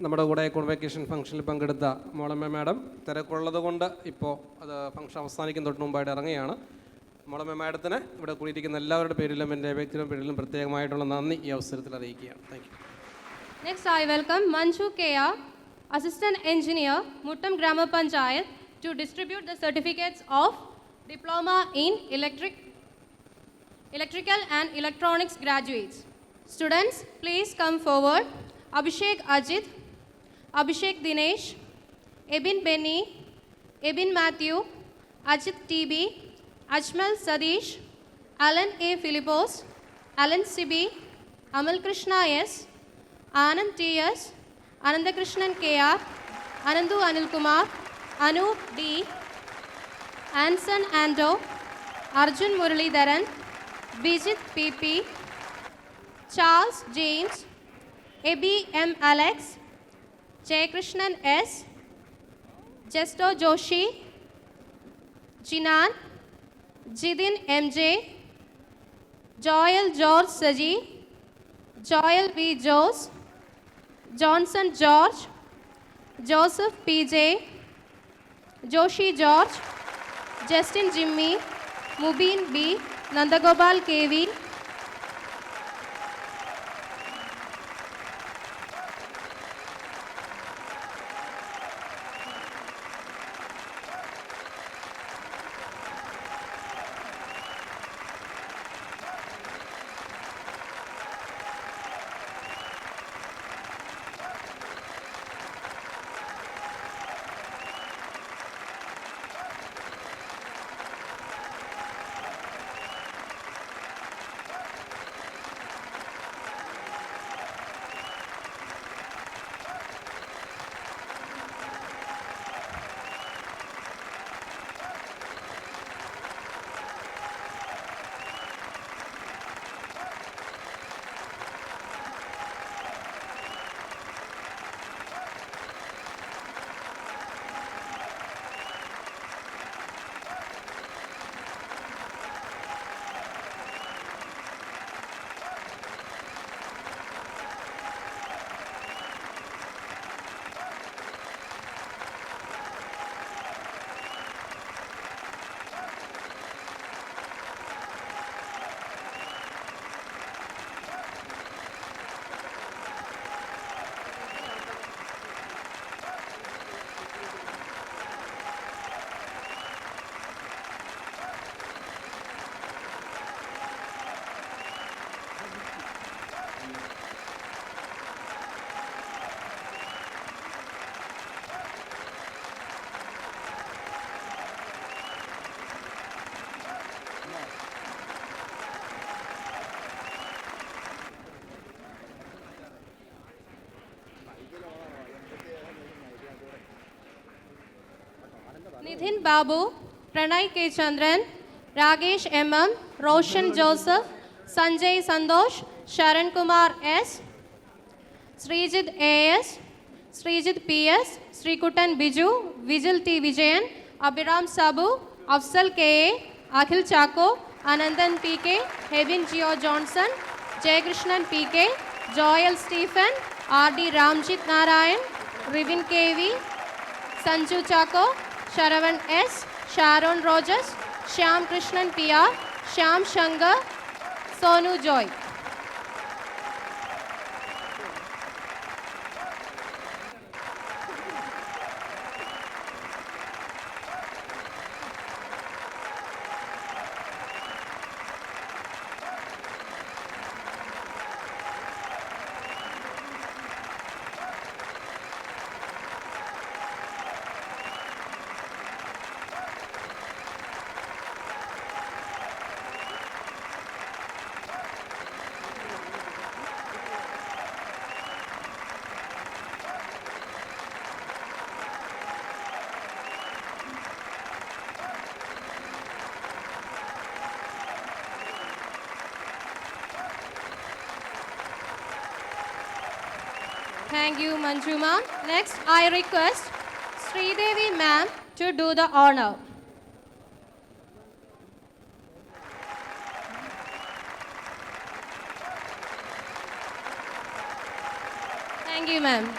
നമ്മുടെ കൂടെ കോൺവെക്കേഷൻ ഫംഗ്ഷനിൽ പങ്കെടുത്ത മോളമ്മ മാഡം തിരക്കുള്ളത് കൊണ്ട് ഇപ്പോൾ അത് ഫംഗ്ഷൻ അവസാനിക്കുന്ന തൊട്ട് മുമ്പായിട്ട് ഇറങ്ങുകയാണ്. മോളമ്മ മാഡത്തിന് ഇവിടെ കൂടിയിരിക്കുന്ന എല്ലാവരുടെ പേരിലും എൻ്റെ വ്യക്തിയുടെ പേരിലും പ്രത്യേകമായിട്ടുള്ള നന്ദി ഈ അവസരത്തിൽ അറിയിക്കുകയാണ്. Thank you. Next, I welcome Manju K.R., Assistant Engineer, Muttam Grama Panchayat, to distribute the certificates of Diploma in Electrical and Electronics graduates. Students, please come forward. Abhishek Ajit, Abhishek Dinesh, Ebin Benny, Ebin Matthew, Ajit TB, Ajmal Sadish, Alan A. Philippos, Alan Sibi, Amal Krishna S., Anand T.S., Anandakrishnan K.R., Anandu Anilkumar, Anup D., Anson Ando, Arjun Muralidharan, Vijit P.P., Charles James, Ebi M. Alex, Jaykrishnan S., Jesto Joshi, Jinan, Jidin M.J., Joel George Saji, Joel V. Jose, Johnson George, Joseph P.J., Joshi George, Justin Jimmy, Mubin B., Nandagopal K.V., Nithin Babu, Pranay K. Chandran, Ragesh M.M., Roshan Joseph, Sanjay Sandosh, Sharan Kumar S., Srijit A.S., Srijit P.S., Srikutan Biju, Vijil T. Vijayan, Abhiram Sabu, Afsal K.A., Akhil Chako, Anandan P.K., Hebin Geo Johnson, Jaykrishnan P.K., Joel Stephen, R.D. Ramjit Narayan, Rivin K.V., Sanju Chako, Sharavan S., Sharon Rogers, Shyam Krishnan P.R., Shyam Shankar, Sonu Joy. Thank you, Manju ma'am. Next, I request Sridevi ma'am to do the honor. Thank you, ma'am.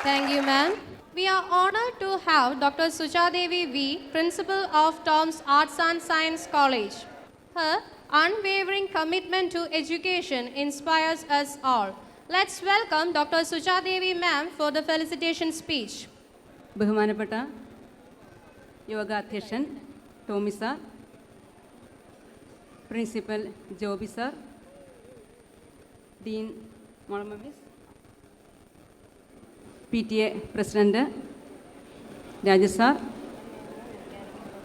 Thank you, ma'am. We are honored to have Dr. Suchadevi V, Principal of Tom's Arts and Science College. Her unwavering commitment to education inspires us all. Let's welcome Dr. Suchadevi ma'am for the felicitation speech. ബഹുമാനപ്പെട്ട യോഗാധ്യക്ഷൻ Tomy sir, principal Joby sir, dean Molamma miss, PTA president Raju sir,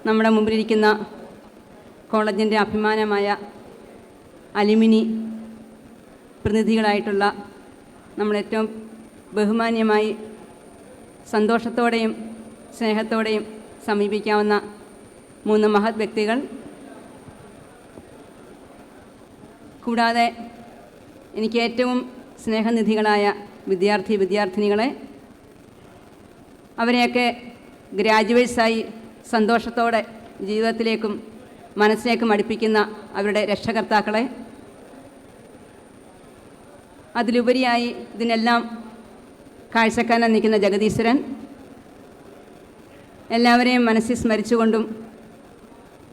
നമ്മുടെ മുമ്പിലിരിക്കുന്ന കോളേജിൻ്റെ അഭിമാനമായ alumni പ്രതിനിധികളായിട്ടുള്ള നമ്മളേറ്റവും ബഹുമാന്യമായി സന്തോഷത്തോടെയും സ്നേഹത്തോടെയും സമീപിക്കാവുന്ന 3 മഹത് വ്യക്തികൾ, കൂടാതെ എനിക്ക് ഏറ്റവും സ്നേഹനിധികളായ വിദ്യാർത്ഥിനികളെ, അവരെയൊക്കെ ഗ്രാജുവേറ്റ്സായി സന്തോഷത്തോടെ ജീവിതത്തിലേക്കും മനസ്സിലേക്കും അടുപ്പിക്കുന്ന അവരുടെ രക്ഷകർത്താക്കളെ, അതിലുപരിയായി ഇതിനെല്ലാം കാഴ്ചക്കാരൻ നിൽക്കുന്ന ജഗദീശ്വരൻ, എല്ലാവരെയും മനസ്സിൽ സ്മരിച്ചുകൊണ്ടും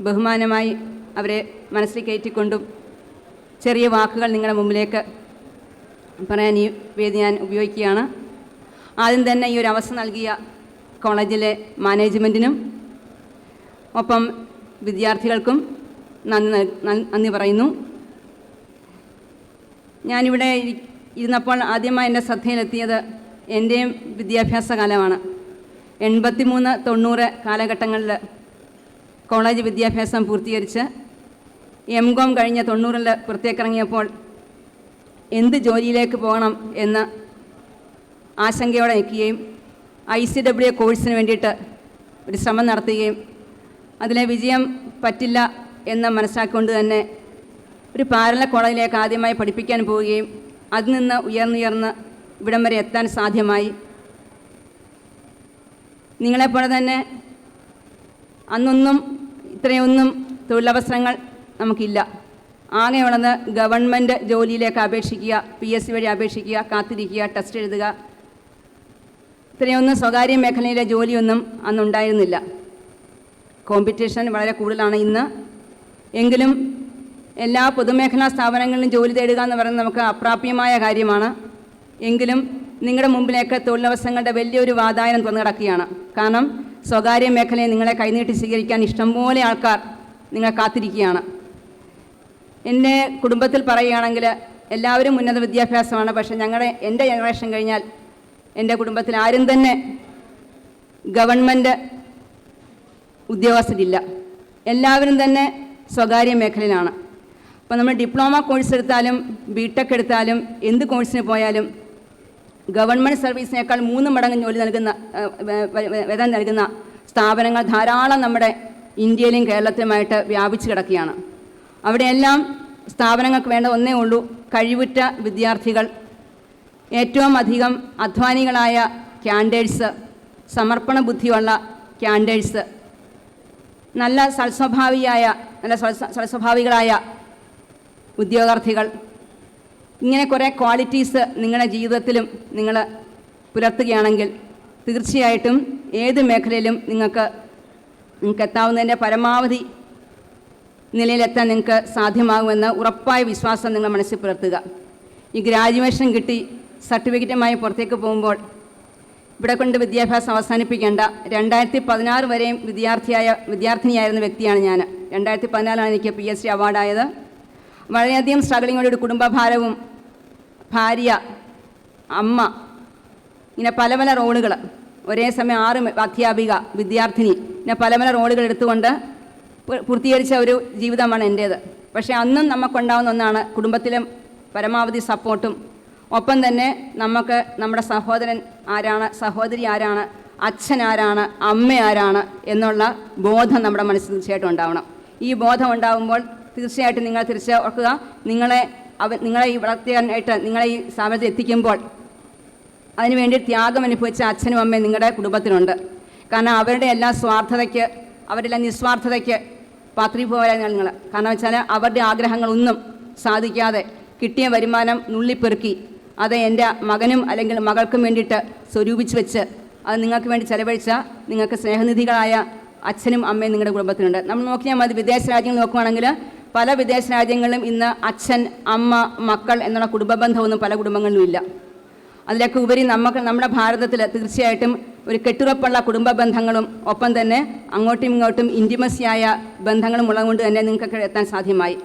ബഹുമാനമായി അവരെ മനസ്സിൽ കയറ്റിക്കൊണ്ടും ചെറിയ വാക്കുകൾ നിങ്ങളുടെ മുമ്പിലേക്ക് പറയാൻ ഈ വേദി ഞാൻ ഉപയോഗിക്കുകയാണ്. ആദ്യം തന്നെ ഈ ഒരു അവസരം നൽകിയ കോളേജിലെ മാനേജ്മെൻറ്റിനും ഒപ്പം വിദ്യാർത്ഥികൾക്കും നന്ദി പറയുന്നു. ഞാനിവിടെ ഇരുന്നപ്പോൾ ആദ്യമായി എൻ്റെ ശ്രദ്ധയിലെത്തിയത് എൻ്റെയും വിദ്യാഭ്യാസ കാലമാണ്. 83-90 കാലഘട്ടങ്ങളിൽ കോളേജ് വിദ്യാഭ്യാസം പൂർത്തീകരിച്ച് MCOM കഴിഞ്ഞ് 90-ൽ പുറത്തേക്കിറങ്ങിയപ്പോൾ എന്ത് ജോലിയിലേക്ക് പോകണം എന്ന് ആശങ്കയോടെ നിൽക്കുകയും ICWA കോഴ്സിന് വേണ്ടിയിട്ട് ഒരു ശ്രമം നടത്തുകയും അതിലെ വിജയം പറ്റില്ല എന്ന് മനസ്സിലാക്കിക്കൊണ്ട് തന്നെ ഒരു പാരലൽ കോളേജിലേക്ക് ആദ്യമായി പഠിപ്പിക്കാൻ പോവുകയും അതിൽ നിന്ന് ഉയർന്നുയർന്ന് ഇവിടം വരെ എത്താൻ സാധ്യമായി. നിങ്ങളെപ്പോലെ തന്നെ അന്നൊന്നും ഇത്രയൊന്നും തൊഴിലവസരങ്ങൾ നമുക്കില്ല. ആകെയുള്ളത് ഗവൺമെൻറ് ജോലിയിലേക്ക് അപേക്ഷിക്കുക, PSC വഴി അപേക്ഷിക്കുക, കാത്തിരിക്കുക, ടെസ്റ്റ് എഴുതുക. ഇത്രയൊന്നും സ്വകാര്യ മേഖലയിലെ ജോലിയൊന്നും അന്നുണ്ടായിരുന്നില്ല. കോമ്പറ്റീഷൻ വളരെ കൂടുതലാണ് ഇന്ന്. എങ്കിലും എല്ലാ പൊതുമേഖലാ സ്ഥാപനങ്ങളിലും ജോലി തേടുക എന്ന് പറയുന്നത് നമുക്ക് അപ്രാപ്യമായ കാര്യമാണ്. എങ്കിലും നിങ്ങളുടെ മുമ്പിലേക്ക് തൊഴിലവസരങ്ങളുടെ വലിയൊരു വാതായനം തുറന്നു കിടക്കുകയാണ്. കാരണം സ്വകാര്യ മേഖലയെ നിങ്ങളെ കൈനീട്ടി സ്വീകരിക്കാൻ ഇഷ്ടംപോലെ ആൾക്കാർ നിങ്ങളെ കാത്തിരിക്കുകയാണ്. എൻ്റെ കുടുംബത്തിൽ പറയുകയാണെങ്കിൽ എല്ലാവരും ഉന്നത വിദ്യാഭ്യാസമാണ്. പക്ഷേ എൻ്റെ ജനറേഷൻ കഴിഞ്ഞാൽ എൻ്റെ കുടുംബത്തിൽ ആരും തന്നെ ഗവൺമെൻറ് ഉദ്യോഗസ്ഥരില്ല. എല്ലാവരും തന്നെ സ്വകാര്യ മേഖലയിലാണ്. അപ്പോൾ നമ്മൾ ഡിപ്ലോമ കോഴ്സ് എടുത്താലും BTech എടുത്താലും എന്ത് കോഴ്സിന് പോയാലും ഗവൺമെൻറ് സർവീസിനേക്കാൾ 3 മടങ്ങ് ജോലി നൽകുന്ന വേതനം നൽകുന്ന സ്ഥാപനങ്ങൾ ധാരാളം നമ്മുടെ ഇന്ത്യയിലും കേരളത്തിലുമായിട്ട് വ്യാപിച്ചു കിടക്കുകയാണ്. അവിടെയെല്ലാം സ്ഥാപനങ്ങൾക്ക് വേണ്ട ഒന്നേ ഉള്ളൂ, കഴിവുറ്റ വിദ്യാർത്ഥികൾ, ഏറ്റവും അധികം അധ്വാനികളായ ക്യാൻഡിഡേറ്റ്സ്, സമർപ്പണ ബുദ്ധിയുള്ള ക്യാൻഡിഡേറ്റ്സ്, നല്ല സൽസ്വഭാവികളായ ഉദ്യോഗാർത്ഥികൾ. ഇങ്ങനെ കുറേ ക്വാളിറ്റീസ് നിങ്ങളുടെ ജീവിതത്തിലും നിങ്ങൾ പുലർത്തുകയാണെങ്കിൽ തീർച്ചയായിട്ടും ഏത് മേഖലയിലും നിങ്ങൾക്ക് എത്താവുന്നതിൻ്റെ പരമാവധി നിലയിലെത്താൻ നിങ്ങൾക്ക് സാധ്യമാകുമെന്ന് ഉറപ്പായ വിശ്വാസം നിങ്ങൾ മനസ്സിൽ പുലർത്തുക. ഈ ഗ്രാജുവേഷൻ കിട്ടി സർട്ടിഫിക്കറ്റുമായി പുറത്തേക്ക് പോകുമ്പോൾ ഇവിടെ കൊണ്ട് വിദ്യാഭ്യാസം അവസാനിപ്പിക്കേണ്ട. 2016 വരെയും വിദ്യാർത്ഥിനിയായിരുന്ന വ്യക്തിയാണ് ഞാൻ. 2014 എനിക്ക് PhD അവാർഡായത്. വളരെയധികം സ്ട്രഗിളിങ്ങോടെ ഒരു കുടുംബഭാരവും, ഭാര്യ, അമ്മ, ഇങ്ങനെ പല പല റോളുകൾ, ഒരേ സമയം 6 അധ്യാപിക, വിദ്യാർത്ഥിനി, ഇങ്ങനെ പല പല റോളുകൾ എടുത്തുകൊണ്ട് പൂർത്തീകരിച്ച ഒരു ജീവിതമാണ് എൻ്റേത്. പക്ഷേ അന്നും നമുക്കുണ്ടാകുന്ന ഒന്നാണ് കുടുംബത്തിലും പരമാവധി സപ്പോർട്ടും, ഒപ്പം തന്നെ നമുക്ക് നമ്മുടെ സഹോദരൻ ആരാണ്, സഹോദരി ആരാണ്, അച്ഛൻ ആരാണ്, അമ്മ ആരാണ് എന്നുള്ള ബോധം നമ്മുടെ മനസ്സിൽ തീർച്ചയായിട്ടും ഉണ്ടാവണം. ഈ ബോധം ഉണ്ടാകുമ്പോൾ തീർച്ചയായിട്ടും നിങ്ങൾ തിരിച്ച് ഓർക്കുക, നിങ്ങളെ ഈ വളർത്തിയാനായിട്ട് നിങ്ങളെ ഈ സ്ഥാപനത്തിൽ എത്തിക്കുമ്പോൾ അതിനുവേണ്ടി ത്യാഗം അനുഭവിച്ച അച്ഛനും അമ്മയും നിങ്ങളുടെ കുടുംബത്തിലുണ്ട്. കാരണം അവരുടെ എല്ലാ സ്വാർത്ഥതയ്ക്ക്, അവരുടെ എല്ലാ നിസ്വാർത്ഥതയ്ക്ക് പാത്രീഭൂതരായ നിങ്ങൾ. കാരണം വെച്ചാൽ അവരുടെ ആഗ്രഹങ്ങളൊന്നും സാധിക്കാതെ കിട്ടിയ വരുമാനം നുള്ളിപ്പെറുക്കി അത് എൻ്റെ മകനും അല്ലെങ്കിൽ മകൾക്കും വേണ്ടിയിട്ട് സ്വരൂപിച്ച് വെച്ച് അത് നിങ്ങൾക്ക് വേണ്ടി ചെലവഴിച്ച നിങ്ങൾക്ക് സ്നേഹനിധികളായ അച്ഛനും അമ്മയും നിങ്ങളുടെ കുടുംബത്തിനുണ്ട്. നമ്മൾ നോക്കിയാൽ മതി, വിദേശ രാജ്യങ്ങൾ നോക്കുകയാണെങ്കിൽ പല വിദേശ രാജ്യങ്ങളിലും ഇന്ന് അച്ഛൻ, അമ്മ, മക്കൾ എന്നുള്ള കുടുംബ ബന്ധമൊന്നും പല കുടുംബങ്ങളിലും ഇല്ല. അതിലൊക്കെ ഉപരി നമ്മുടെ ഭാരതത്തിൽ തീർച്ചയായിട്ടും ഒരു കെട്ടുറപ്പുള്ള കുടുംബ ബന്ധങ്ങളും ഒപ്പം തന്നെ അങ്ങോട്ടും ഇങ്ങോട്ടും ഇൻറ്റിമസിയായ ബന്ധങ്ങളും ഉള്ളതുകൊണ്ട് തന്നെ നിങ്ങൾക്ക് എത്താൻ സാധ്യമായി.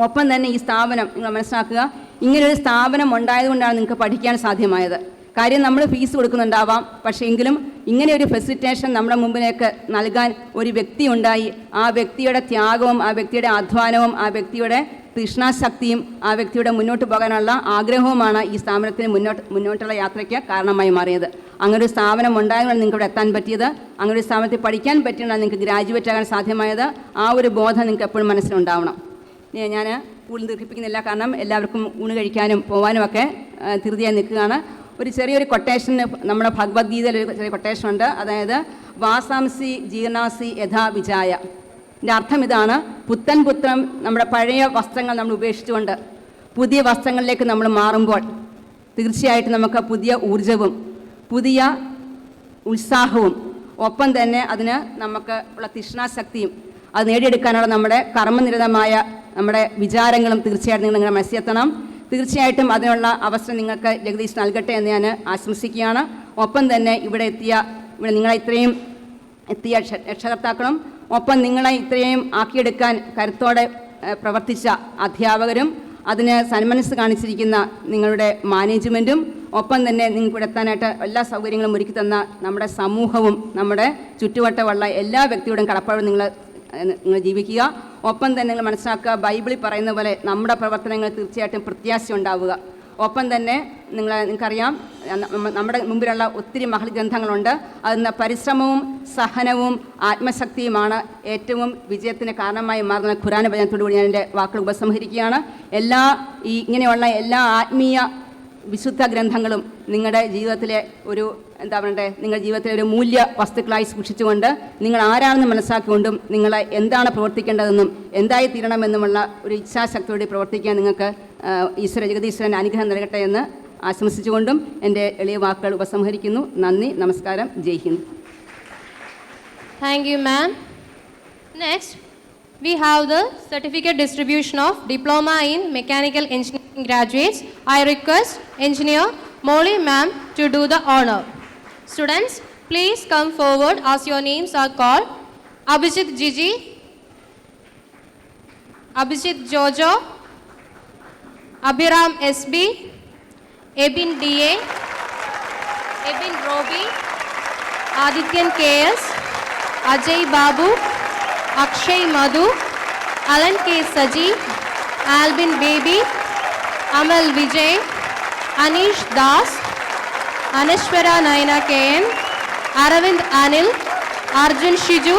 ഒപ്പം തന്നെ ഈ സ്ഥാപനം നിങ്ങൾ മനസ്സിലാക്കുക, ഇങ്ങനൊരു സ്ഥാപനം ഉണ്ടായതുകൊണ്ടാണ് നിങ്ങൾക്ക് പഠിക്കാൻ സാധ്യമായത്. കാര്യം നമ്മൾ ഫീസ് കൊടുക്കുന്നുണ്ടാവാം, പക്ഷേ എങ്കിലും ഇങ്ങനെ ഒരു ഫെസിലിറ്റേഷൻ നമ്മുടെ മുമ്പിലേക്ക് നൽകാൻ ഒരു വ്യക്തി ഉണ്ടായി. ആ വ്യക്തിയുടെ ത്യാഗവും ആ വ്യക്തിയുടെ അധ്വാനവും ആ വ്യക്തിയുടെ തൃഷ്ണാശക്തിയും ആ വ്യക്തിയുടെ മുന്നോട്ട് പോകാനുള്ള ആഗ്രഹവുമാണ് ഈ സ്ഥാപനത്തിന് മുന്നോട്ടുള്ള യാത്രയ്ക്ക് കാരണമായി മാറിയത്. അങ്ങനെ ഒരു സ്ഥാപനം ഉണ്ടായതുകൊണ്ട് നിങ്ങൾക്ക് ഇവിടെ എത്താൻ പറ്റിയത്, അങ്ങനെ ഒരു സ്ഥാപനത്തിൽ പഠിക്കാൻ പറ്റിയതാണ് നിങ്ങൾക്ക് ഗ്രാജുവേറ്റ് ആകാൻ സാധ്യമായത്. ആ ഒരു ബോധം നിങ്ങൾക്ക് എപ്പോഴും മനസ്സിലുണ്ടാവണം. ഞാൻ കൂടുതൽ ദീർഘിപ്പിക്കുന്നില്ല, കാരണം എല്ലാവർക്കും ഊണ് കഴിക്കാനും പോകാനും ഒക്കെ ധൃതിയായി നിൽക്കുകയാണ്. ഒരു ചെറിയൊരു കൊട്ടേഷൻ നമ്മുടെ ഭഗവത്ഗീതയിൽ ഒരു ചെറിയ കൊട്ടേഷൻ ഉണ്ട്. അതായത് വാസാംസി ജീർണാസി യഥാ വിജായ. ഇതിൻ്റെ അർത്ഥം ഇതാണ്: പുത്തൻ നമ്മുടെ പഴയ വസ്ത്രങ്ങൾ നമ്മൾ ഉപേക്ഷിച്ചുകൊണ്ട് പുതിയ വസ്ത്രങ്ങളിലേക്ക് നമ്മൾ മാറുമ്പോൾ തീർച്ചയായിട്ടും നമുക്ക് പുതിയ ഊർജവും പുതിയ ഉത്സാഹവും ഒപ്പം തന്നെ അതിന് നമുക്ക് ഉള്ള തൃഷ്ണാശക്തിയും അത് നേടിയെടുക്കാനുള്ള നമ്മുടെ കർമ്മനിരതമായ നമ്മുടെ വിചാരങ്ങളും തീർച്ചയായിട്ടും നിങ്ങൾ മനസ്സിലെത്തണം. തീർച്ചയായിട്ടും അതിനുള്ള അവസരം നിങ്ങൾക്ക് ജഗദീഷ് നൽകട്ടെ എന്ന് ഞാൻ ആശംസിക്കുകയാണ്. ഒപ്പം തന്നെ ഇവിടെ നിങ്ങളെ ഇത്രയും എത്തിയ രക്ഷകർത്താക്കളും ഒപ്പം നിങ്ങളെ ഇത്രയും ആക്കിയെടുക്കാൻ കരുത്തോടെ പ്രവർത്തിച്ച അധ്യാപകരും അതിന് സന്മനസ് കാണിച്ചിരിക്കുന്ന നിങ്ങളുടെ മാനേജ്മെൻറ്റും ഒപ്പം തന്നെ നിങ്ങൾക്ക് ഇവിടെ എത്താനായിട്ട് എല്ലാ സൗകര്യങ്ങളും ഒരുക്കി തന്ന നമ്മുടെ സമൂഹവും നമ്മുടെ ചുറ്റുവട്ടമുള്ള എല്ലാ വ്യക്തിയോടും കടപ്പാടും നിങ്ങൾ ജീവിക്കുക. ഒപ്പം തന്നെ നിങ്ങൾ മനസ്സിലാക്കുക, ബൈബിളിൽ പറയുന്ന പോലെ നമ്മുടെ പ്രവർത്തനങ്ങൾ തീർച്ചയായിട്ടും പ്രത്യാശ ഉണ്ടാവുക. ഒപ്പം തന്നെ നിങ്ങൾക്കറിയാം, നമ്മുടെ മുമ്പിലുള്ള ഒത്തിരി മഹൽ ഗ്രന്ഥങ്ങളുണ്ട്. അതിന് പരിശ്രമവും സഹനവും ആത്മശക്തിയുമാണ് ഏറ്റവും വിജയത്തിന് കാരണമായി മാറുന്ന ഖുർആൻ വചനത്തോടുകൂടി ഞാൻ എൻ്റെ വാക്കുകൾ ഉപസംഹരിക്കുകയാണ്. ഇങ്ങനെയുള്ള എല്ലാ ആത്മീയ വിശുദ്ധ ഗ്രന്ഥങ്ങളും നിങ്ങളുടെ ജീവിതത്തിലെ നിങ്ങളുടെ ജീവിതത്തിലെ ഒരു മൂല്യ വസ്തുക്കളായി സൂക്ഷിച്ചുകൊണ്ട് നിങ്ങൾ ആരാണെന്ന് മനസ്സിലാക്കിക്കൊണ്ടും നിങ്ങൾ എന്താണ് പ്രവർത്തിക്കേണ്ടതെന്നും എന്തായി തീരണമെന്നുമുള്ള ഒരു ഇച്ഛാശക്തിയോടെ പ്രവർത്തിക്കാൻ നിങ്ങൾക്ക് ജഗദീശ്വരൻ അനുഗ്രഹം നൽകട്ടെ എന്ന് ആശംസിച്ചുകൊണ്ടും എൻ്റെ എളിയ വാക്കുകൾ ഉപസംഹരിക്കുന്നു. നന്ദി, നമസ്കാരം, ജയ് Hind. Thank you, ma'am. Next, we have the certificate distribution of Diploma in Mechanical Engineering graduates. I request Engineer Molly ma'am to do the honor. Students, please come forward as your names are called. Abhijit Gigi, Abhijit Jojo, Abhiram SB, Ebin DA, Ebin Robi, Adityan KS, Ajay Babu, Akshay Madhu, Alan K. Saji, Albin Baby, Amal Vijay, Anish Das, Anashwara Naina KN, Aravind Anil, Arjun Shiju,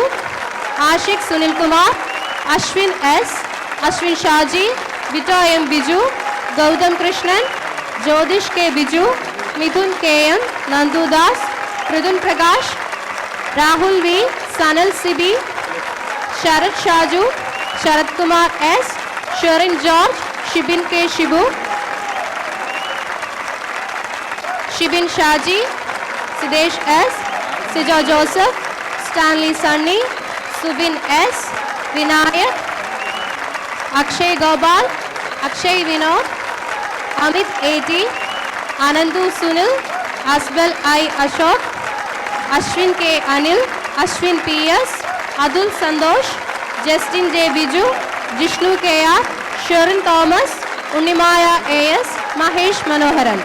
Ashik Sunil Kumar, Ashwin S, Ashwin Shaji, Vita M. Biju, Gautam Krishnan, Jodish K. Biju, Mithun KM, Nandu Das, Pridun Prakash, Rahul V, Sanal Sibi, Sharat Shaju, Sharat Kumar S, Sharin George, Shibin K. Shibu, Shibin Shaji, Sidesh S, Sija Joseph, Stanley Sunny, Subin S, Vinayak, Akshay Gopal, Akshay Vinod, Amit A.T., Anandu Sunil, Asbel I. Ashok, Ashwin K. Anil, Ashwin P.S., Adul Sandosh, Justin J. Biju, Jishnu K.R., Sharon Thomas, Unimaya A.S., Mahesh Manoharan.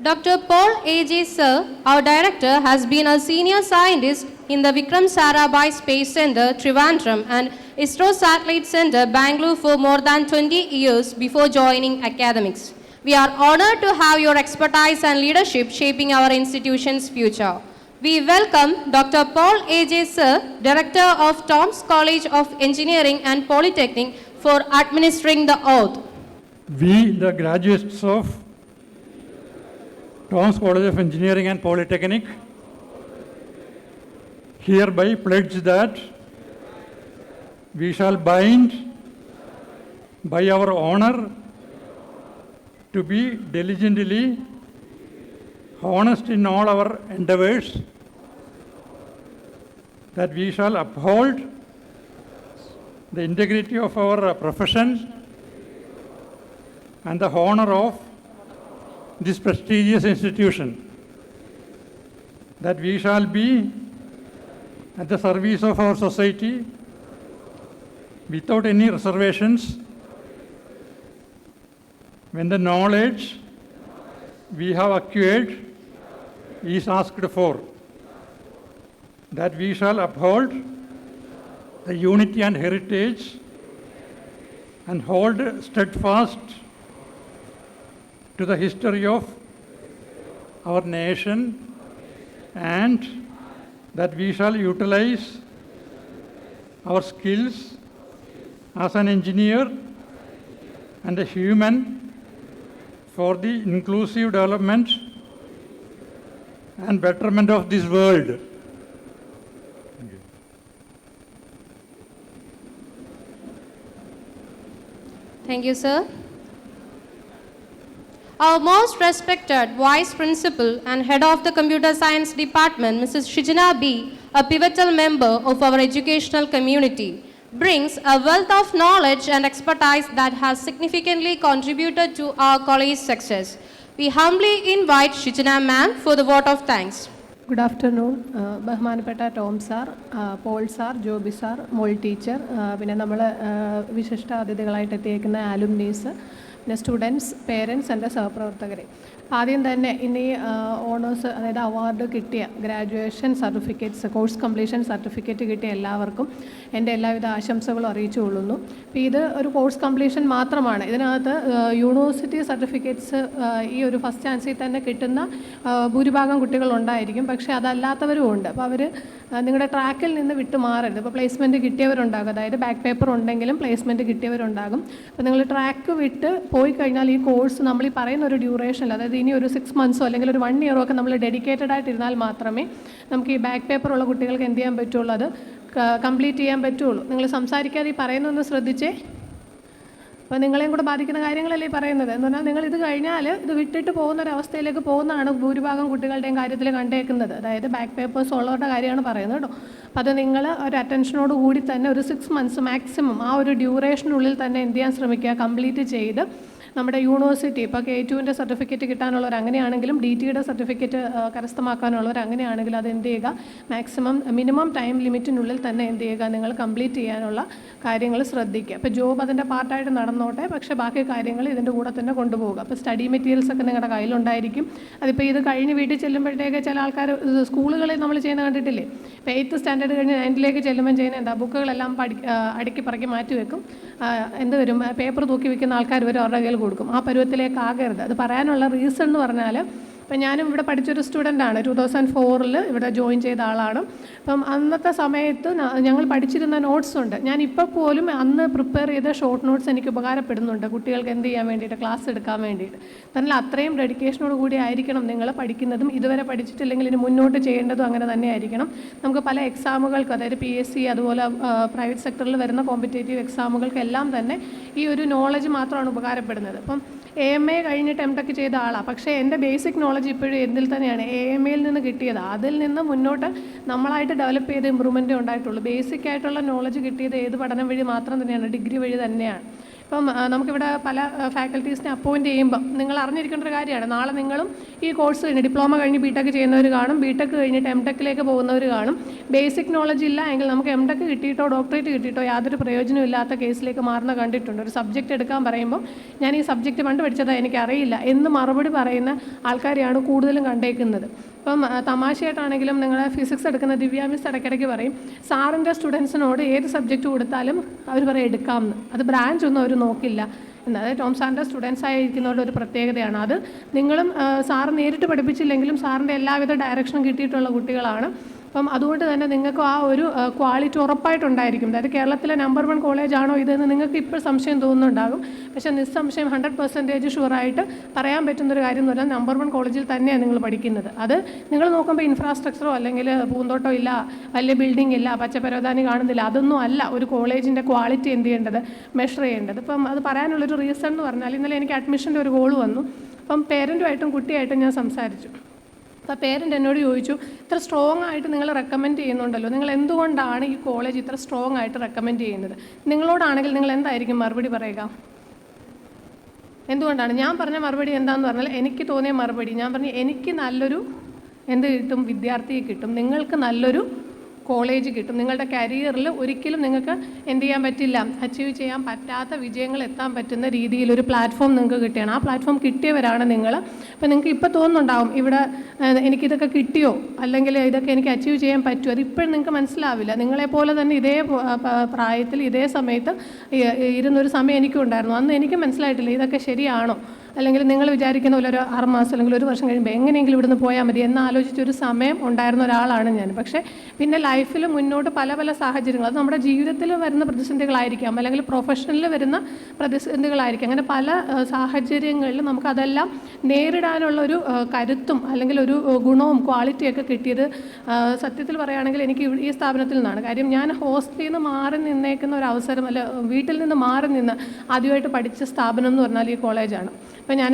Dr. Paul A.J. Sir, our director, has been a senior scientist in the Vikram Sarabhai Space Center, Trivandrum, and ISRO Satellite Center, Bangalore, for more than 20 years before joining academics. We are honored to have your expertise and leadership shaping our institution's future. We welcome Dr. Paul A.J. Sir, Director of Tom's College of Engineering and Polytechnic, for administering the oath. We, the graduates of Tom's College of Engineering and Polytechnic, hereby pledge that we shall bind by our honor to be diligently honest in all our endeavors, that we shall uphold the integrity of our profession and the honor of this prestigious institution, that we shall be at the service of our society without any reservations when the knowledge we have acquired is asked for, that we shall uphold the unity and heritage and hold steadfast to the history of our nation, and that we shall utilize our skills as an engineer and a human for the inclusive development and betterment of this world. Thank you, sir. Our most respected Vice Principal and Head of the Computer Science Department, Mrs. Shijana B., a pivotal member of our educational community, brings a wealth of knowledge and expertise that has significantly contributed to our college success. We humbly invite Shijana ma'am for the vote of thanks. Good afternoon. ബഹുമാനപ്പെട്ട Tom sir, Paul sir, Joby sir, Mol teacher, പിന്നെ നമ്മൾ വിശിഷ്ട അതിഥികളായിട്ട് എത്തിയേക്കുന്ന ആലുമിനീസ്, പിന്നെ students, parents, എൻ്റെ സഹപ്രവർത്തകരെ, ആദ്യം തന്നെ ഇനി ഓണേഴ്സ് അതായത് അവാർഡ് കിട്ടിയ graduation certificates, course completion certificate കിട്ടിയ എല്ലാവർക്കും എൻ്റെ എല്ലാവിധ ആശംസകളും അറിയിച്ചു കൊള്ളുന്നു. അപ്പോൾ ഇത് ഒരു കോഴ്സ് കംപ്ലീഷൻ മാത്രമാണ്. ഇതിനകത്ത് യൂണിവേഴ്സിറ്റി സർട്ടിഫിക്കറ്റ്സ് ഈ ഒരു ഫസ്റ്റ് ചാൻസിൽ തന്നെ കിട്ടുന്ന ഭൂരിഭാഗം കുട്ടികളുണ്ടായിരിക്കും, പക്ഷേ അതല്ലാത്തവരും ഉണ്ട്. അപ്പോൾ അവർ നിങ്ങളുടെ ട്രാക്കിൽ നിന്ന് വിട്ടു മാറരുത്. ഇപ്പോൾ പ്ലേസ്മെൻറ്റ് കിട്ടിയവരുണ്ടാകും, അതായത് ബാക്ക് പേപ്പർ ഉണ്ടെങ്കിലും പ്ലേസ്മെൻറ്റ് കിട്ടിയവരുണ്ടാകും. അപ്പോൾ നിങ്ങൾ ട്രാക്ക് വിട്ട് പോയി കഴിഞ്ഞാൽ ഈ കോഴ്സ് നമ്മൾ ഈ പറയുന്ന ഒരു ഡ്യൂറേഷനിൽ, അതായത് ഇനി ഒരു 6 months അല്ലെങ്കിൽ ഒരു 1 year ഒക്കെ നമ്മൾ ഡെഡിക്കേറ്റഡ് ആയിട്ടിരുന്നാൽ മാത്രമേ നമുക്ക് ഈ ബാക്ക് പേപ്പർ ഉള്ള കുട്ടികൾക്ക് എന്ത് ചെയ്യാൻ പറ്റുള്ളൂ, അത് കംപ്ലീറ്റ് ചെയ്യാൻ പറ്റുള്ളൂ. നിങ്ങൾ സംസാരിക്കാതെ ഈ പറയുന്നൊന്ന് ശ്രദ്ധിച്ചേ. അപ്പോൾ നിങ്ങളെയും കൂടെ ബാധിക്കുന്ന കാര്യങ്ങളല്ലേ ഈ പറയുന്നത്. എന്ന് പറഞ്ഞാൽ നിങ്ങൾ ഇത് കഴിഞ്ഞാൽ ഇത് വിട്ടിട്ട് പോകുന്നൊരവസ്ഥയിലേക്ക് പോകുന്നതാണ് ഭൂരിഭാഗം കുട്ടികളുടെയും കാര്യത്തിൽ കണ്ടേക്കുന്നത്. അതായത് ബാക്ക് പേപ്പേഴ്സ് ഉള്ളവരുടെ കാര്യമാണ് പറയുന്നത് കേട്ടോ. അപ്പോൾ അത് നിങ്ങൾ ഒരു അറ്റൻഷനോട് കൂടി തന്നെ ഒരു 6 months മാക്സിമം ആ ഒരു ഡ്യൂറേഷനുള്ളിൽ തന്നെ എന്ത് ചെയ്യാൻ ശ്രമിക്കുക, കംപ്ലീറ്റ് ചെയ്ത് നമ്മുടെ യൂണിവേഴ്സിറ്റി ഇപ്പോൾ K2-ൻ്റെ സർട്ടിഫിക്കറ്റ് കിട്ടാനുള്ളവർ അങ്ങനെയാണെങ്കിലും DT-യുടെ സർട്ടിഫിക്കറ്റ് കരസ്ഥമാക്കാനുള്ളവർ അങ്ങനെയാണെങ്കിലും അത് എന്ത് ചെയ്യുക, മാക്സിമം മിനിമം ടൈം ലിമിറ്റിനുള്ളിൽ തന്നെ എന്ത് ചെയ്യുക, നിങ്ങൾ കംപ്ലീറ്റ് ചെയ്യാനുള്ള കാര്യങ്ങൾ ശ്രദ്ധിക്കുക. അപ്പോൾ ജോബ് അതിൻ്റെ പാർട്ടായിട്ട് നടന്നോട്ടെ, പക്ഷേ ബാക്കി കാര്യങ്ങൾ ഇതിൻ്റെ കൂടെ തന്നെ കൊണ്ടുപോകുക. അപ്പോൾ സ്റ്റഡി മെറ്റീരിയൽസ് ഒക്കെ നിങ്ങളുടെ കയ്യിലുണ്ടായിരിക്കും. അതിപ്പോൾ ഇത് കഴിഞ്ഞ് വീട്ടിൽ ചെല്ലുമ്പോഴത്തേക്ക് ചില ആൾക്കാർ സ്കൂളുകളിൽ നമ്മൾ ചെയ്യുന്ന കണ്ടിട്ടില്ലേ, ഇപ്പോൾ 8th സ്റ്റാൻഡേർഡ് കഴിഞ്ഞ് 9th ചെല്ലുമ്പോൾ ചെയ്യുന്ന എന്താ, ബുക്കുകളെല്ലാം അടുക്കി പറക്കി മാറ്റി വെക്കും. എന്ത് വരും, പേപ്പർ തൂക്കി വെക്കുന്ന ആൾക്കാർ വരും, അവരുടെ കയ്യിൽ കൊടുക്കും. ആ പരുവത്തിലേക്ക് ആകരുത്. അത് പറയാനുള്ള റീസൺ എന്ന് പറഞ്ഞാൽ, ഇപ്പം ഞാനും ഇവിടെ പഠിച്ചൊരു സ്റ്റുഡൻ്റാണ്. 2004 ഇവിടെ ജോയിൻ ചെയ്ത ആളാണ്. അപ്പം അന്നത്തെ സമയത്ത് ഞങ്ങൾ പഠിച്ചിരുന്ന നോട്ട്സ് ഉണ്ട്. ഞാൻ ഇപ്പോൾ പോലും അന്ന് പ്രിപ്പയർ ചെയ്ത ഷോർട്ട് നോട്ട്സ് എനിക്ക് ഉപകാരപ്പെടുന്നുണ്ട് കുട്ടികൾക്ക് എന്ത് ചെയ്യാൻ വേണ്ടിയിട്ട്, ക്ലാസ് എടുക്കാൻ വേണ്ടിയിട്ട്. എന്നാൽ അത്രയും ഡെഡിക്കേഷനോട് കൂടി ആയിരിക്കണം നിങ്ങൾ പഠിക്കുന്നതും. ഇതുവരെ പഠിച്ചിട്ടില്ലെങ്കിൽ ഇനി മുന്നോട്ട് ചെയ്യേണ്ടതും അങ്ങനെ തന്നെ ആയിരിക്കണം. നമുക്ക് പല എക്സാമുകൾക്ക്, അതായത് PSC അതുപോലെ പ്രൈവറ്റ് സെക്ടറിൽ വരുന്ന കോമ്പറ്റേറ്റീവ് എക്സാമുകൾക്കെല്ലാം തന്നെ ഈ ഒരു നോളജ് മാത്രമാണ് ഉപകാരപ്പെടുന്നത്. അപ്പം AMA കഴിഞ്ഞിട്ട് MTech ചെയ്ത ആളാണ്, പക്ഷേ എൻ്റെ ബേസിക് നോളജ് ഇപ്പോഴും എന്തിൽ തന്നെയാണ്, AMAയിൽ നിന്ന് കിട്ടിയത്. അതിൽ നിന്ന് മുന്നോട്ട് നമ്മളായിട്ട് ഡെവലപ്പ് ചെയ്ത ഇമ്പ്രൂവ്മെൻറ്റേ ഉണ്ടായിട്ടുള്ളൂ. ബേസിക് ആയിട്ടുള്ള നോളജ് കിട്ടിയത് ഏത് പഠനം വഴി മാത്രം തന്നെയാണ്, ഡിഗ്രി വഴി തന്നെയാണ്. ഇപ്പം നമുക്കിവിടെ പല ഫാക്കൽറ്റീസിനെ അപ്പോയിൻറ്റ് ചെയ്യുമ്പം നിങ്ങൾ അറിഞ്ഞിരിക്കേണ്ട ഒരു കാര്യമാണ്. നാളെ നിങ്ങളും ഈ കോഴ്സ് കഴിഞ്ഞ് ഡിപ്ലോമ കഴിഞ്ഞ് ബിടെക് ചെയ്യുന്നവർ കാണും, ബിടെക് കഴിഞ്ഞിട്ട് എംടെക്കിലേക്ക് പോകുന്നവർ കാണും. ബേസിക് നോളജ് ഇല്ല എങ്കിൽ നമുക്ക് എംടെക് കിട്ടിയിട്ടോ ഡോക്ടറേറ്റ് കിട്ടിയിട്ടോ യാതൊരു പ്രയോജനവും ഇല്ലാത്ത കേസിലേക്ക് മാറുന്ന കണ്ടിട്ടുണ്ട്. ഒരു സബ്ജക്റ്റ് എടുക്കാൻ പറയുമ്പോൾ ഞാൻ ഈ സബ്ജക്റ്റ് പണ്ട് പഠിച്ചതാണ് എനിക്കറിയില്ല എന്ന് മറുപടി പറയുന്ന ആൾക്കാരെയാണ് കൂടുതലും കണ്ടേക്കുന്നത്. ഇപ്പം തമാശയായിട്ടാണെങ്കിലും നിങ്ങൾ ഫിസിക്സ് എടുക്കുന്ന ദിവ്യ മിസ് ഇടയ്ക്കിടയ്ക്ക് പറയും സാറിൻ്റെ സ്റ്റുഡൻസിനോട് ഏത് സബ്ജക്റ്റ് കൊടുത്താലും അവർ പറയും എടുക്കാമെന്ന്. അത് ബ്രാഞ്ച് ഒന്നും അവർ നോക്കില്ല എന്ന്. അതായത് ടോം സാറിൻ്റെ സ്റ്റുഡൻസ് ആയിരിക്കുന്നവരുടെ ഒരു പ്രത്യേകതയാണ് അത്. നിങ്ങളും സാറ് നേരിട്ട് പഠിപ്പിച്ചില്ലെങ്കിലും സാറിൻ്റെ എല്ലാവിധ ഡയറക്ഷനും കിട്ടിയിട്ടുള്ള കുട്ടികളാണ്. അപ്പം അതുകൊണ്ട് തന്നെ നിങ്ങൾക്ക് ആ ഒരു ക്വാളിറ്റി ഉറപ്പായിട്ടുണ്ടായിരിക്കും. അതായത് കേരളത്തിലെ നമ്പർ 1 കോളേജാണോ ഇതെന്ന് നിങ്ങൾക്ക് ഇപ്പോൾ സംശയം തോന്നുന്നുണ്ടാകും. പക്ഷേ നിസ്സംശയം 100% ഷുവറായിട്ട് പറയാൻ പറ്റുന്നൊരു കാര്യം എന്ന് പറഞ്ഞാൽ നമ്പർ 1 കോളേജിൽ തന്നെയാണ് നിങ്ങൾ പഠിക്കുന്നത്. അത് നിങ്ങൾ നോക്കുമ്പോൾ ഇൻഫ്രാസ്ട്രക്ചറോ അല്ലെങ്കിൽ പൂന്തോട്ടോ ഇല്ല, വലിയ ബിൽഡിംഗ് ഇല്ല, പച്ചപ്പരവതാനി കാണുന്നില്ല, അതൊന്നും അല്ല ഒരു കോളേജിൻ്റെ ക്വാളിറ്റി എന്ത് ചെയ്യേണ്ടത്, മെഷർ ചെയ്യേണ്ടത്. ഇപ്പം അത് പറയാനുള്ളൊരു റീസൺ എന്ന് പറഞ്ഞാൽ ഇന്നലെ എനിക്ക് അഡ്മിഷൻ്റെ ഒരു കോൾ വന്നു. അപ്പം പേരൻറ്റുമായിട്ടും കുട്ടിയായിട്ടും ഞാൻ സംസാരിച്ചു. അപ്പോൾ പേരൻ്റ് എന്നോട് ചോദിച്ചു, ഇത്ര സ്ട്രോങ് ആയിട്ട് നിങ്ങൾ റെക്കമെൻഡ് ചെയ്യുന്നുണ്ടല്ലോ, നിങ്ങൾ എന്തുകൊണ്ടാണ് ഈ കോളേജ് ഇത്ര സ്ട്രോങ് ആയിട്ട് റെക്കമെൻഡ് ചെയ്യുന്നത്? നിങ്ങളോടാണെങ്കിൽ നിങ്ങൾ എന്തായിരിക്കും മറുപടി പറയുക? എന്തുകൊണ്ടാണ്? ഞാൻ പറഞ്ഞ മറുപടി എന്താണെന്ന് പറഞ്ഞാൽ എനിക്ക് തോന്നിയ മറുപടി ഞാൻ പറഞ്ഞു, എനിക്ക് നല്ലൊരു എന്ത് കിട്ടും, വിദ്യാർത്ഥിയെ കിട്ടും, നിങ്ങൾക്ക് നല്ലൊരു കോളേജ് കിട്ടും. നിങ്ങളുടെ കരിയറിൽ ഒരിക്കലും നിങ്ങൾക്ക് എന്ത് ചെയ്യാൻ പറ്റില്ല, അച്ചീവ് ചെയ്യാൻ പറ്റാത്ത വിജയങ്ങൾ എത്താൻ പറ്റുന്ന രീതിയിലൊരു പ്ലാറ്റ്ഫോം നിങ്ങൾക്ക് കിട്ടുകയാണ്. ആ പ്ലാറ്റ്ഫോം കിട്ടിയവരാണ് നിങ്ങൾ. അപ്പോൾ നിങ്ങൾക്ക് ഇപ്പോൾ തോന്നുന്നുണ്ടാവും ഇവിടെ എനിക്കിതൊക്കെ കിട്ടിയോ അല്ലെങ്കിൽ ഇതൊക്കെ എനിക്ക് അച്ചീവ് ചെയ്യാൻ പറ്റുമോ. അത് ഇപ്പോഴും നിങ്ങൾക്ക് മനസ്സിലാവില്ല. നിങ്ങളെപ്പോലെ തന്നെ ഇതേ പ്രായത്തിൽ ഇതേ സമയത്ത് ഇരുന്നൊരു സമയം എനിക്കും ഉണ്ടായിരുന്നു. അന്ന് എനിക്ക് മനസ്സിലായിട്ടില്ല ഇതൊക്കെ ശരിയാണോ, അല്ലെങ്കിൽ നിങ്ങൾ വിചാരിക്കുന്ന പോലെ ഒരു 6 മാസം അല്ലെങ്കിൽ 1 വർഷം കഴിയുമ്പോൾ എങ്ങനെയെങ്കിലും ഇവിടുന്ന് പോയാൽ മതി എന്നാലോചിച്ചൊരു സമയം ഉണ്ടായിരുന്ന ഒരാളാണ് ഞാൻ. പക്ഷേ പിന്നെ ലൈഫിൽ മുന്നോട്ട് പല പല സാഹചര്യങ്ങൾ, അത് നമ്മുടെ ജീവിതത്തിൽ വരുന്ന പ്രതിസന്ധികളായിരിക്കാം, അല്ലെങ്കിൽ പ്രൊഫഷണലിൽ വരുന്ന പ്രതിസന്ധികളായിരിക്കാം. അങ്ങനെ പല സാഹചര്യങ്ങളിൽ നമുക്കതെല്ലാം നേരിടാനുള്ള ഒരു കരുത്തും അല്ലെങ്കിൽ ഒരു ഗുണവും ക്വാളിറ്റിയൊക്കെ കിട്ടിയത് സത്യത്തിൽ പറയുകയാണെങ്കിൽ എനിക്ക് ഈ സ്ഥാപനത്തിൽ നിന്നാണ്. കാര്യം ഞാൻ ഹോസ്റ്റലിൽ നിന്ന് മാറി നിന്നേക്കുന്ന ഒരു അവസരം, അല്ല വീട്ടിൽ നിന്ന് മാറി നിന്ന് ആദ്യമായിട്ട് പഠിച്ച സ്ഥാപനം എന്ന് പറഞ്ഞാൽ ഈ കോളേജാണ്. അപ്പോൾ ഞാൻ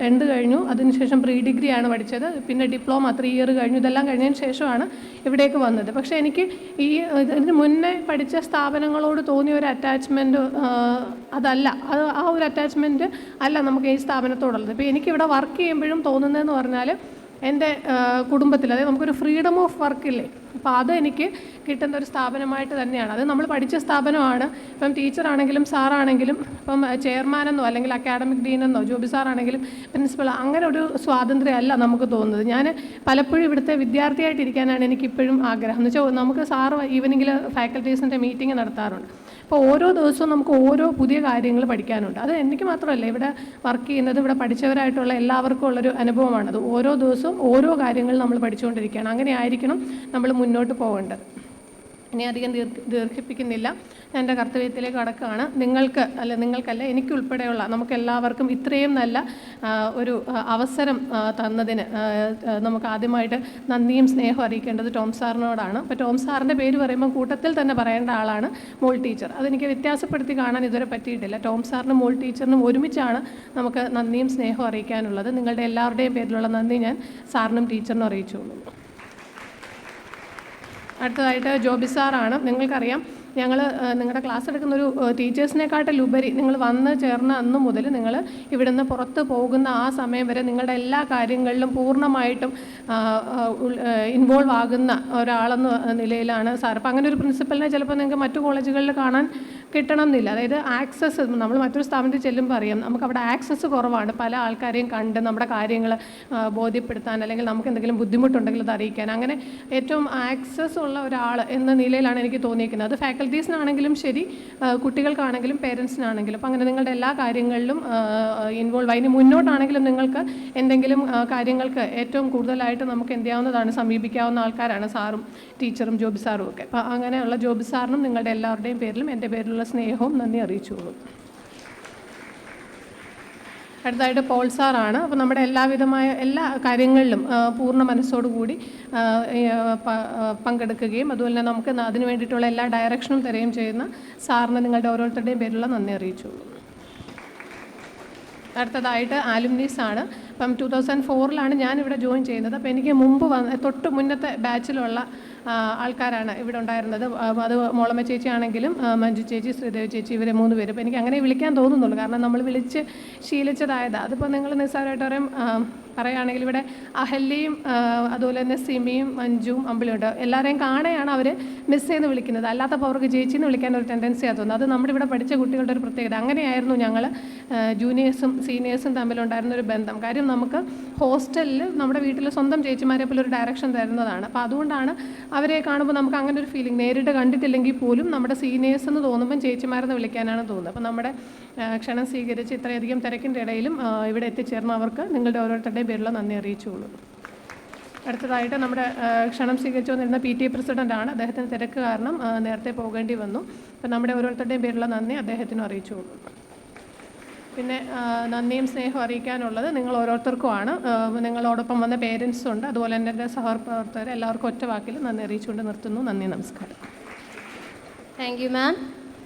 10th കഴിഞ്ഞു, അതിനുശേഷം പ്രീ ഡിഗ്രിയാണ് പഠിച്ചത്, പിന്നെ ഡിപ്ലോമ 3 ഇയർ കഴിഞ്ഞു. ഇതെല്ലാം കഴിഞ്ഞതിന് ശേഷമാണ് ഇവിടേക്ക് വന്നത്. പക്ഷേ എനിക്ക് ഇതിന് മുന്നേ പഠിച്ച സ്ഥാപനങ്ങളോട് തോന്നിയ ഒരു അറ്റാച്ച്മെൻറ്റ് അതല്ല, ആ ഒരു അറ്റാച്ച്മെൻറ്റ് അല്ല നമുക്ക് ഈ സ്ഥാപനത്തോടുള്ളത്. ഇപ്പോൾ എനിക്കിവിടെ വർക്ക് ചെയ്യുമ്പോഴും തോന്നുന്നതെന്ന് പറഞ്ഞാൽ എൻ്റെ കുടുംബത്തിൽ, അതായത് നമുക്കൊരു ഫ്രീഡം ഓഫ് വർക്കില്ലേ, അപ്പോൾ അത് എനിക്ക് കിട്ടുന്ന ഒരു സ്ഥാപനമായിട്ട് തന്നെയാണ്. അത് നമ്മൾ പഠിച്ച സ്ഥാപനമാണ്. ഇപ്പം ടീച്ചറാണെങ്കിലും സാറാണെങ്കിലും ഇപ്പം ചെയർമാനെന്നോ അല്ലെങ്കിൽ അക്കാഡമിക് ഡീനെന്നോ ജോബി സാറാണെങ്കിലും പ്രിൻസിപ്പൾ, അങ്ങനെ ഒരു സ്വാതന്ത്ര്യമല്ല നമുക്ക് തോന്നുന്നത്. ഞാൻ പലപ്പോഴും ഇവിടുത്തെ വിദ്യാർത്ഥിയായിട്ടിരിക്കാനാണ് എനിക്കിപ്പോഴും ആഗ്രഹം. എന്ന് വെച്ചാൽ നമുക്ക് സാറ് ഈവനിങ്ങിൽ ഫാക്കൽറ്റീസിൻ്റെ മീറ്റിംഗ് നടത്താറുണ്ട്. അപ്പോൾ ഓരോ ദിവസവും നമുക്ക് ഓരോ പുതിയ കാര്യങ്ങൾ പഠിക്കാനുണ്ട്. അത് എനിക്ക് മാത്രമല്ല, ഇവിടെ വർക്ക് ചെയ്യുന്നത് ഇവിടെ പഠിച്ചവരായിട്ടുള്ള എല്ലാവർക്കും ഉള്ളൊരു അനുഭവമാണത്. ഓരോ ദിവസവും ഓരോ കാര്യങ്ങൾ നമ്മൾ പഠിച്ചുകൊണ്ടിരിക്കുകയാണ്. അങ്ങനെ ആയിരിക്കണം നമ്മൾ മുന്നോട്ട് പോകേണ്ടത്. ഇനി അധികം ദീർഘിപ്പിക്കുന്നില്ല, ഞാൻ എൻ്റെ കർത്തവ്യത്തിലേക്ക് കടക്കുകയാണ്. നിങ്ങൾക്കല്ല എനിക്കുൾപ്പെടെയുള്ള നമുക്കെല്ലാവർക്കും ഇത്രയും നല്ല ഒരു അവസരം തന്നതിന് നമുക്ക് ആദ്യമായിട്ട് നന്ദിയും സ്നേഹവും അറിയിക്കേണ്ടത് ടോം സാറിനോടാണ്. അപ്പോൾ ടോം സാറിൻ്റെ പേര് പറയുമ്പോൾ കൂട്ടത്തിൽ തന്നെ പറയേണ്ട ആളാണ് മോൾ ടീച്ചർ. അതെനിക്ക് വ്യത്യാസപ്പെടുത്തി കാണാൻ ഇതുവരെ പറ്റിയിട്ടില്ല. ടോം സാറിനും മോൾ ടീച്ചറിനും ഒരുമിച്ചാണ് നമുക്ക് നന്ദിയും സ്നേഹവും അറിയിക്കാനുള്ളത്. നിങ്ങളുടെ എല്ലാവരുടെയും പേരിലുള്ള നന്ദി ഞാൻ സാറിനും ടീച്ചറിനും അറിയിച്ചുകൊള്ളുന്നു. അടുത്തതായിട്ട് ജോബി സാറാണ്. നിങ്ങൾക്കറിയാം, ഞങ്ങൾ നിങ്ങളുടെ ക്ലാസ് എടുക്കുന്നൊരു ടീച്ചേഴ്സിനെക്കാട്ടിലുപരി നിങ്ങൾ വന്ന് ചേർന്ന അന്ന് മുതൽ നിങ്ങൾ ഇവിടുന്ന് പുറത്ത് പോകുന്ന ആ സമയം വരെ നിങ്ങളുടെ എല്ലാ കാര്യങ്ങളിലും പൂർണ്ണമായിട്ടും ഇൻവോൾവ് ആകുന്ന ഒരാളെന്ന നിലയിലാണ് സാർ. അപ്പോൾ അങ്ങനെ ഒരു പ്രിൻസിപ്പലിനെ ചിലപ്പോൾ നിങ്ങൾക്ക് മറ്റു കോളേജുകളിൽ കാണാൻ കിട്ടണം എന്നില്ല. അതായത് ആക്സസ്, നമ്മൾ മറ്റൊരു സ്ഥാപനത്തിൽ ചെല്ലുമ്പോൾ അറിയാം നമുക്കവിടെ ആക്സസ് കുറവാണ്. പല ആൾക്കാരെയും കണ്ട് നമ്മുടെ കാര്യങ്ങൾ ബോധ്യപ്പെടുത്താൻ അല്ലെങ്കിൽ നമുക്ക് എന്തെങ്കിലും ബുദ്ധിമുട്ടുണ്ടെങ്കിൽ അത് അറിയിക്കാൻ, അങ്ങനെ ഏറ്റവും ആക്സസ് ഉള്ള ഒരാൾ എന്ന നിലയിലാണ് എനിക്ക് തോന്നിയിരിക്കുന്നത്. അത് ഫാക്കൽറ്റീസിനാണെങ്കിലും ശരി, കുട്ടികൾക്കാണെങ്കിലും പേരൻസിനാണെങ്കിലും. അപ്പം അങ്ങനെ നിങ്ങളുടെ എല്ലാ കാര്യങ്ങളിലും ഇൻവോൾവ് ആയി. ഇനി മുന്നോട്ടാണെങ്കിലും നിങ്ങൾക്ക് എന്തെങ്കിലും കാര്യങ്ങൾക്ക് ഏറ്റവും കൂടുതലായിട്ട് നമുക്ക് എന്ത് ചെയ്യാവുന്നതാണ്, സമീപിക്കാവുന്ന ആൾക്കാരാണ് സാറും ടീച്ചറും ജോബി സാറും ഒക്കെ. അപ്പം അങ്ങനെയുള്ള ജോബി സാറിനും നിങ്ങളുടെ എല്ലാവരുടെയും പേരിലും എൻ്റെ പേരിലുള്ള സ്നേഹവും നന്ദി അറിയിച്ചുകൊള്ളും. അടുത്തതായിട്ട് പോൾ സാറാണ്. അപ്പോൾ നമ്മുടെ എല്ലാവിധമായ എല്ലാ കാര്യങ്ങളിലും പൂർണ്ണ മനസ്സോടുകൂടി പങ്കെടുക്കുകയും അതുപോലെ തന്നെ നമുക്ക് അതിന് വേണ്ടിയിട്ടുള്ള എല്ലാ ഡയറക്ഷനും തരുകയും ചെയ്യുന്ന സാറിന് നിങ്ങളുടെ ഓരോരുത്തരുടെയും പേരിലുള്ള നന്ദി അറിയിച്ചുകൊള്ളും. അടുത്തതായിട്ട് ആലുമിനീസ് ആണ്. അപ്പം 2004 ഞാനിവിടെ ജോയിൻ ചെയ്യുന്നത്. അപ്പോൾ എനിക്ക് മുമ്പ് തൊട്ട് മുന്നത്തെ ബാച്ചിലുള്ള ആൾക്കാരാണ് ഇവിടെ ഉണ്ടായിരുന്നത്. അത് മോളമ്മ ചേച്ചി ആണെങ്കിലും മഞ്ജു ചേച്ചി, ശ്രീദേവി ചേച്ചി, ഇവരെ 3 പേര്. അപ്പോൾ എനിക്ക് അങ്ങനെ വിളിക്കാൻ തോന്നുന്നുള്ളൂ, കാരണം നമ്മൾ വിളിച്ച് ശീലിച്ചതായതാണ്. അതിപ്പോൾ നിങ്ങൾ നിസ്സാരമായിട്ട് പറയുകയാണെങ്കിൽ ഇവിടെ അഹല്യയും അതുപോലെ തന്നെ സിമിയും മഞ്ജുവും അമ്പിളിയുണ്ട്. എല്ലാവരെയും കാണുകയാണ് അവർ മിസ് ചെയ്ത് വിളിക്കുന്നത്. അല്ലാത്തപ്പോൾ അവർക്ക് ചേച്ചിന്ന് വിളിക്കാൻ ഒരു ടെൻഡൻസിയാണ് തോന്നുന്നത്. അത് നമ്മുടെ ഇവിടെ പഠിച്ച കുട്ടികളുടെ ഒരു പ്രത്യേകത. അങ്ങനെയായിരുന്നു ഞങ്ങൾ ജൂനിയേഴ്സും സീനിയേഴ്സും തമ്മിലുണ്ടായിരുന്ന ഒരു ബന്ധം. കാര്യം നമുക്ക് ഹോസ്റ്റലിൽ നമ്മുടെ വീട്ടിൽ സ്വന്തം ചേച്ചിമാരെ പോലെ ഒരു ഡയറക്ഷൻ തരുന്നതാണ്. അപ്പോൾ അതുകൊണ്ടാണ് അവരെ കാണുമ്പോൾ നമുക്ക് അങ്ങനെ ഒരു ഫീലിംഗ്, നേരിട്ട് കണ്ടിട്ടില്ലെങ്കിൽ പോലും നമ്മുടെ സീനിയേഴ്സ് എന്ന് തോന്നുമ്പം ചേച്ചിമാരെന്ന് വിളിക്കാനാണ് തോന്നുന്നത്. അപ്പോൾ നമ്മുടെ ക്ഷണം സ്വീകരിച്ച് ഇത്രയധികം തിരക്കിൻ്റെ ഇടയിലും ഇവിടെ എത്തിച്ചേർന്ന അവർക്ക് നിങ്ങളുടെ ഓരോരുത്തരുടെയും പേരിൽ നന്ദി അറിയിച്ചുള്ളൂ. അടുത്തതായിട്ട് നമ്മുടെ ക്ഷണം സ്വീകരിച്ചു വന്നിരുന്ന PTA പ്രസിഡൻ്റാണ്. അദ്ദേഹത്തിന് തിരക്ക് കാരണം നേരത്തെ പോകേണ്ടി വന്നു. അപ്പം നമ്മുടെ ഓരോരുത്തരുടെയും പേരിലുള്ള നന്ദി അദ്ദേഹത്തിനും അറിയിച്ചുള്ളൂ. പിന്നെ നന്ദിയും സ്നേഹവും അറിയിക്കാനുള്ളത് നിങ്ങൾ ഓരോരുത്തർക്കുമാണ്. നിങ്ങളോടൊപ്പം വന്ന പേരൻസും ഉണ്ട്, അതുപോലെ തന്നെ എൻ്റെ സഹപ്രവർത്തകർ, എല്ലാവർക്കും ഒറ്റ വാക്കിൽ നന്ദി അറിയിച്ചുകൊണ്ട് നിർത്തുന്നു. നന്ദി, നമസ്കാരം. Thank you, ma'am.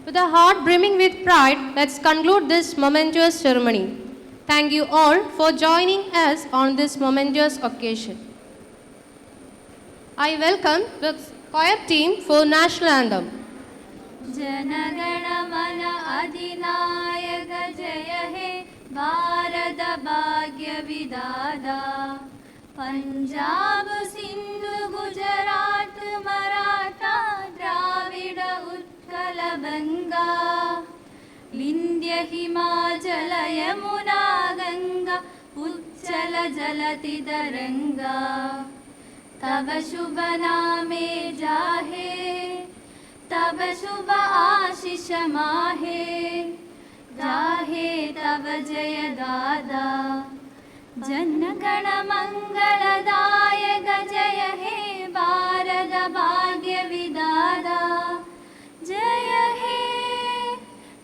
With a heart brimming with pride, let's conclude this momentous ceremony. Thank you all for joining us on this momentous occasion. I welcome the choir team for National Anthem. जनगण मन अधिनायक जय हे भारत भाग्य विधाता पंजाब सिंधु गुजरात मराठा द्राविड उत्कल बंगा विंध्य हिमाचल यमुना गंगा उच्चल जलति तरंगा तव शुभ नामे जाहे तब शुभ आशीष माहे जाहे तब जय दादा जनगण मंगलदायक जय हे भारत भाग्य विधाता जय हे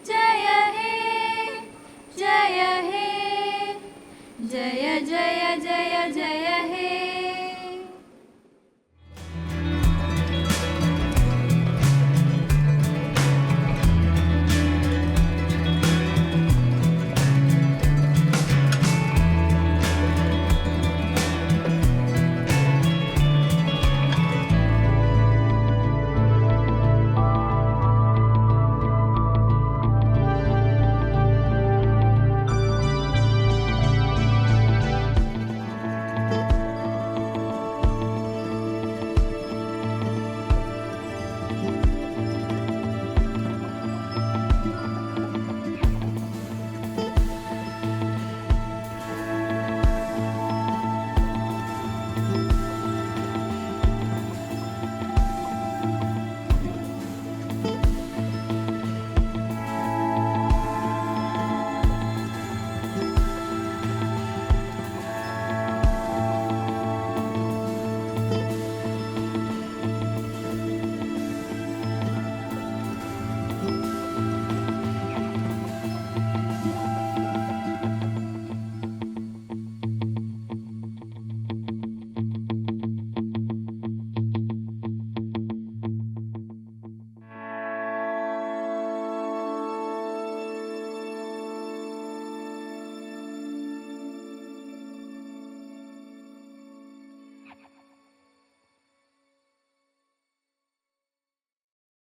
जय हे जय हे जय जय